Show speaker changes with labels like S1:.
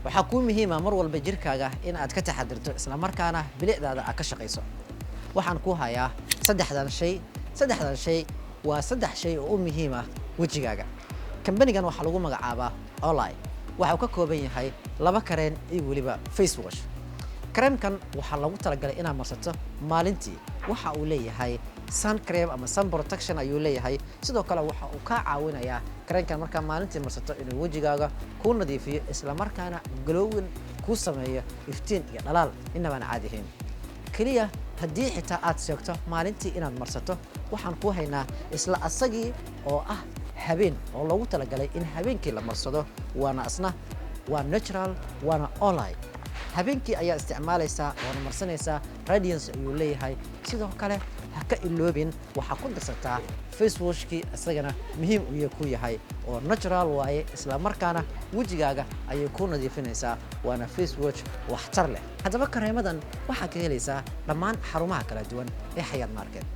S1: waxaa kuu muhiim ah mar walba jirkaaga in aad ka taxadirto isla markaana bilicdaada aad ka shaqayso waxaan ku hayaa saddexdan shay waa saddex shay oo muhiim ah wajigaaga kambanigan waxa lagu magacaabaa Olay waxa uu ka kooban yahay laba kareen iyo waliba face wash kareemkan waxa lagu talagalay inaad marsato maalintii waxa uu leeyahay sun cream ama sun protection ayuu leeyahay sidoo kale waxa uu ka caawinayaa kareenkan marka maalintii marsato inuu wajigaaga ku nadiifiyo isla markaana glowing ku sameeyo iftiin iyo dhalaal inaba caadi ahayn kaliya haddii xitaa aad sheegto maalintii inaad marsato waxaan ku haynaa isla asagii oo ah habeen oo lagu talagalay in habeenkii la marsado waa natural waana Olay habeenkii ayaa isticmaalaysaa oo marsanaysaa radiance ayuu leeyahay sidoo kale ha ka iloobin waxa ku darsataa face washkii isagana muhiim u yahay oo natural waaye isla markaana wajigaaga ayay ku nadiifinaysaa waana face wash waxtar leh haddaba kareemadan waxaa ka helaysaa dhammaan xarumaha kala duwan ee Xayaat Market